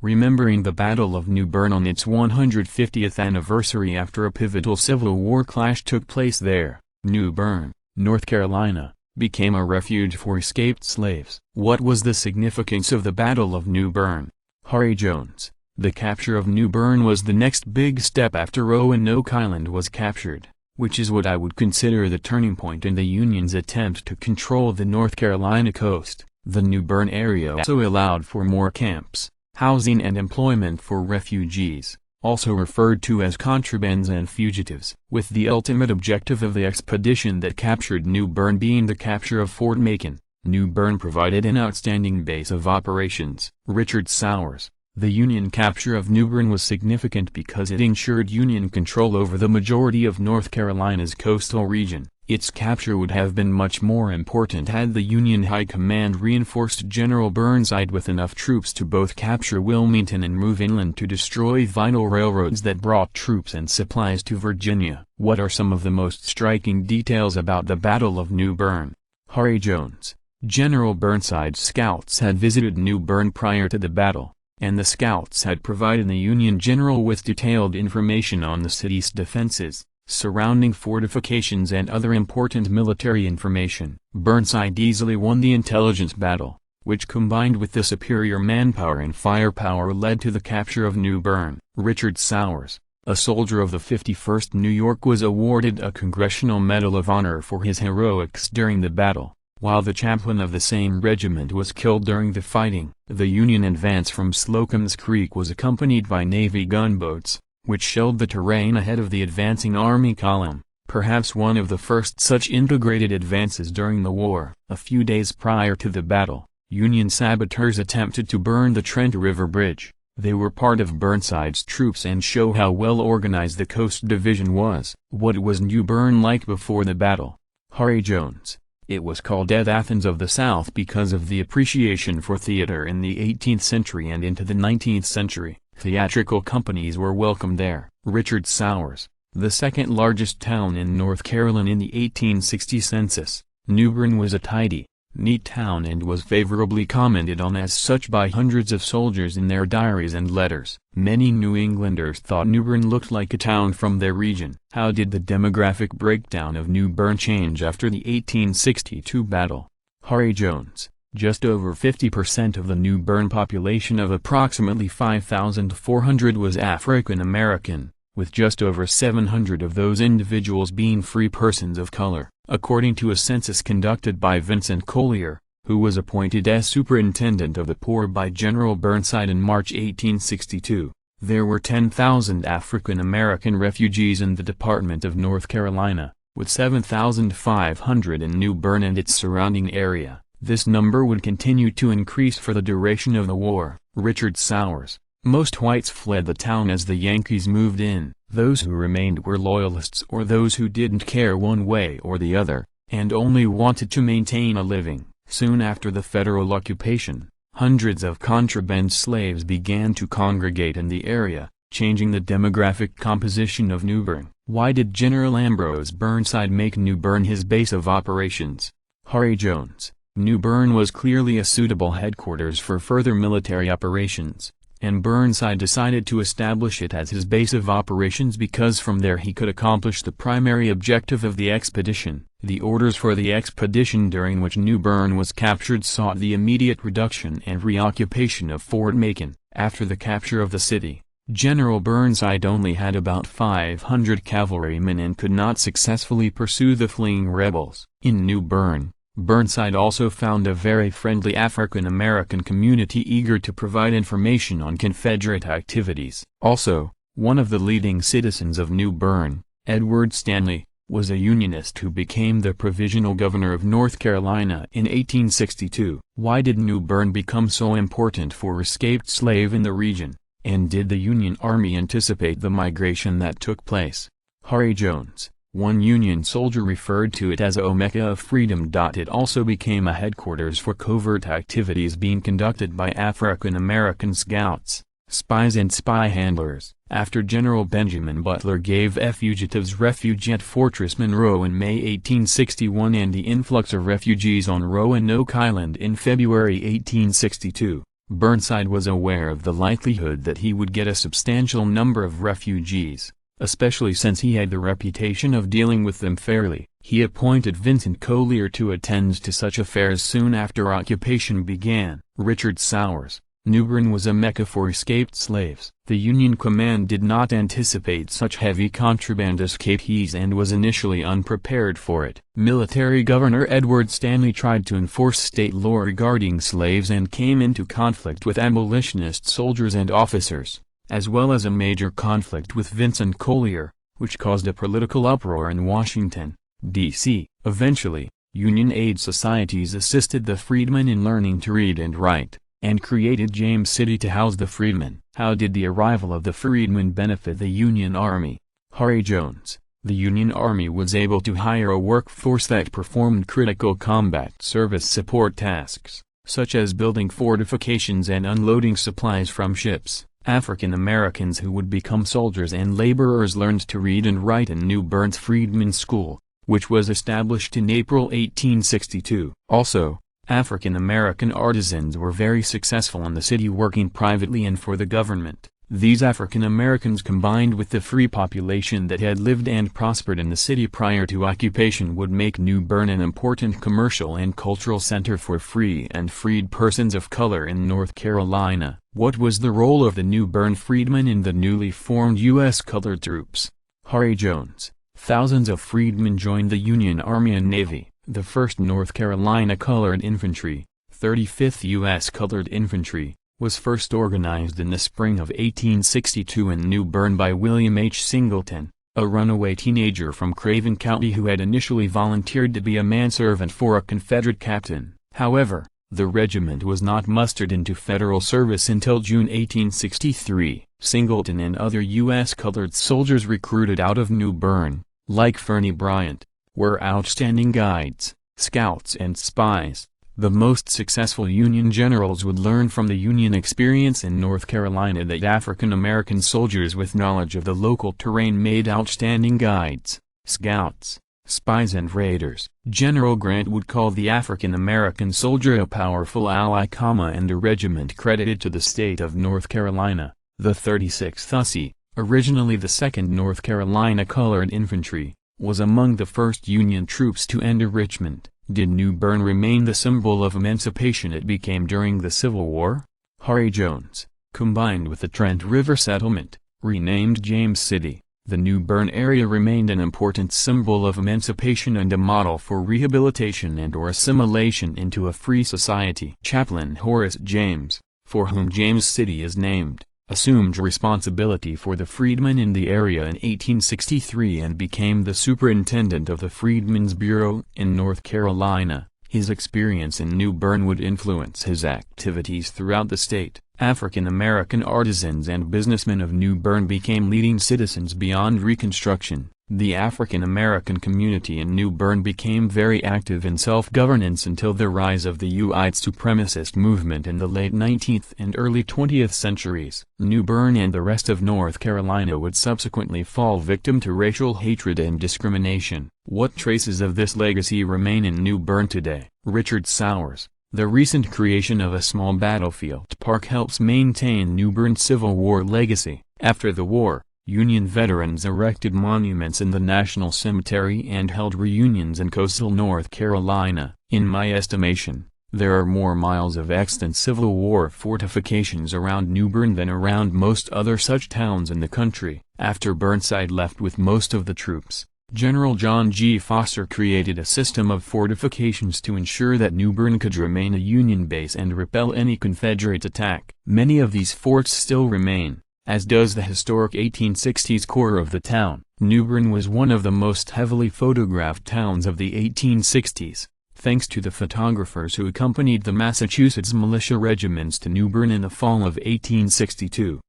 Remembering the Battle of New Bern on its 150th anniversary after a pivotal Civil War clash took place there, New Bern, North Carolina, became a refuge for escaped slaves. What was the significance of the Battle of New Bern? Harry Jones. The capture of New Bern was the next big step after Roanoke Island was captured, which is what I would consider the turning point in the Union's attempt to control the North Carolina coast. The New Bern area also allowed for more camps, housing and employment for refugees, also referred to as contrabands and fugitives, with the ultimate objective of the expedition that captured New Bern being the capture of Fort Macon. New Bern provided an outstanding base of operations. Richard Sowers. The Union capture of New Bern was significant because it ensured Union control over the majority of North Carolina's coastal region. Its capture would have been much more important had the Union High Command reinforced General Burnside with enough troops to both capture Wilmington and move inland to destroy vital railroads that brought troops and supplies to Virginia. What are some of the most striking details about the Battle of New Bern? Harry Jones. General Burnside's scouts had visited New Bern prior to the battle, and the scouts had provided the Union general with detailed information on the city's defenses, surrounding fortifications and other important military information. Burnside easily won the intelligence battle, which combined with the superior manpower and firepower led to the capture of New Bern. Richard Sowers, a soldier of the 51st New York, was awarded a Congressional Medal of Honor for his heroics during the battle, while the chaplain of the same regiment was killed during the fighting. The Union advance from Slocum's Creek was accompanied by Navy gunboats, which shelled the terrain ahead of the advancing Army column, perhaps one of the first such integrated advances during the war. A few days prior to the battle, Union saboteurs attempted to burn the Trent River Bridge. They were part of Burnside's troops and show how well organized the Coast Division was. What was New Bern like before the battle? Harry Jones. It was called Death Athens of the South because of the appreciation for theater in the 18th century and into the 19th century. Theatrical companies were welcome there. Richard Sowers. The second largest town in North Carolina in the 1860 census, New Bern was a tidy, neat town and was favorably commented on as such by hundreds of soldiers in their diaries and letters. Many New Englanders thought New Bern looked like a town from their region. How did the demographic breakdown of New Bern change after the 1862 battle? Harry Jones. Just over 50% of the New Bern population of approximately 5,400 was African American, with just over 700 of those individuals being free persons of color. According to a census conducted by Vincent Collier, who was appointed as superintendent of the poor by General Burnside in March 1862, there were 10,000 African American refugees in the Department of North Carolina, with 7,500 in New Bern and its surrounding area. This number would continue to increase for the duration of the war. Richard Sowers. Most whites fled the town as the Yankees moved in. Those who remained were loyalists or those who didn't care one way or the other, and only wanted to maintain a living. Soon after the federal occupation, hundreds of contraband slaves began to congregate in the area, changing the demographic composition of New Bern. Why did General Ambrose Burnside make New Bern his base of operations? Harry Jones. New Bern was clearly a suitable headquarters for further military operations, and Burnside decided to establish it as his base of operations because from there he could accomplish the primary objective of the expedition. The orders for the expedition during which New Bern was captured sought the immediate reduction and reoccupation of Fort Macon. After the capture of the city, General Burnside only had about 500 cavalrymen and could not successfully pursue the fleeing rebels. In New Bern, Burnside also found a very friendly African American community eager to provide information on Confederate activities. Also, one of the leading citizens of New Bern, Edward Stanley, was a Unionist who became the provisional governor of North Carolina in 1862. Why did New Bern become so important for escaped slaves in the region, and did the Union Army anticipate the migration that took place? Harry Jones. One Union soldier referred to it as a Mecca of freedom. It also became a headquarters for covert activities being conducted by African American scouts, spies and spy handlers. After General Benjamin Butler gave fugitives refuge at Fortress Monroe in May 1861 and the influx of refugees on Roanoke Island in February 1862, Burnside was aware of the likelihood that he would get a substantial number of refugees, especially since he had the reputation of dealing with them fairly. He appointed Vincent Collier to attend to such affairs soon after occupation began. Richard Sowers. New Bern was a mecca for escaped slaves. The Union command did not anticipate such heavy contraband escapees and was initially unprepared for it. Military Governor Edward Stanley tried to enforce state law regarding slaves and came into conflict with abolitionist soldiers and officers, as well as a major conflict with Vincent Collier, which caused a political uproar in Washington, D.C. Eventually, Union aid societies assisted the freedmen in learning to read and write, and created James City to house the freedmen. How did the arrival of the freedmen benefit the Union Army? Harry Jones. The Union Army was able to hire a workforce that performed critical combat service support tasks, such as building fortifications and unloading supplies from ships. African Americans who would become soldiers and laborers learned to read and write in New Bern's Freedmen's School, which was established in April 1862. Also, African American artisans were very successful in the city, working privately and for the government. These African Americans, combined with the free population that had lived and prospered in the city prior to occupation, would make New Bern an important commercial and cultural center for free and freed persons of color in North Carolina. What was the role of the New Bern freedmen in the newly formed U.S. colored troops? Harry Jones. Thousands of freedmen joined the Union Army and Navy. The 1st North Carolina Colored Infantry, 35th U.S. Colored Infantry, was first organized in the spring of 1862 in New Bern by William H. Singleton, a runaway teenager from Craven County who had initially volunteered to be a manservant for a Confederate captain. However, the regiment was not mustered into federal service until June 1863. Singleton and other U.S. colored soldiers recruited out of New Bern, like Fernie Bryant, were outstanding guides, scouts and spies. The most successful Union generals would learn from the Union experience in North Carolina that African American soldiers with knowledge of the local terrain made outstanding guides, scouts, spies and raiders. General Grant would call the African American soldier a powerful ally, and a regiment credited to the state of North Carolina, the 36th USC, originally the 2nd North Carolina Colored Infantry, was among the first Union troops to enter Richmond. Did New Bern remain the symbol of emancipation it became during the Civil War? Harry Jones. Combined with the Trent River settlement, renamed James City, the New Bern area remained an important symbol of emancipation and a model for rehabilitation and/or assimilation into a free society. Chaplain Horace James, for whom James City is named, assumed responsibility for the freedmen in the area in 1863 and became the superintendent of the Freedmen's Bureau in North Carolina. His experience in New Bern would influence his activities throughout the state. African American artisans and businessmen of New Bern became leading citizens beyond Reconstruction. The African American community in New Bern became very active in self-governance until the rise of the white supremacist movement in the late 19th and early 20th centuries. New Bern and the rest of North Carolina would subsequently fall victim to racial hatred and discrimination. What traces of this legacy remain in New Bern today? Richard Sowers. The recent creation of a small battlefield park helps maintain New Bern's Civil War legacy. After the war, Union veterans erected monuments in the National Cemetery and held reunions in coastal North Carolina. In my estimation, there are more miles of extant Civil War fortifications around New Bern than around most other such towns in the country. After Burnside left with most of the troops, General John G. Foster created a system of fortifications to ensure that New Bern could remain a Union base and repel any Confederate attack. Many of these forts still remain, as does the historic 1860s core of the town. New Bern was one of the most heavily photographed towns of the 1860s, thanks to the photographers who accompanied the Massachusetts militia regiments to New Bern in the fall of 1862.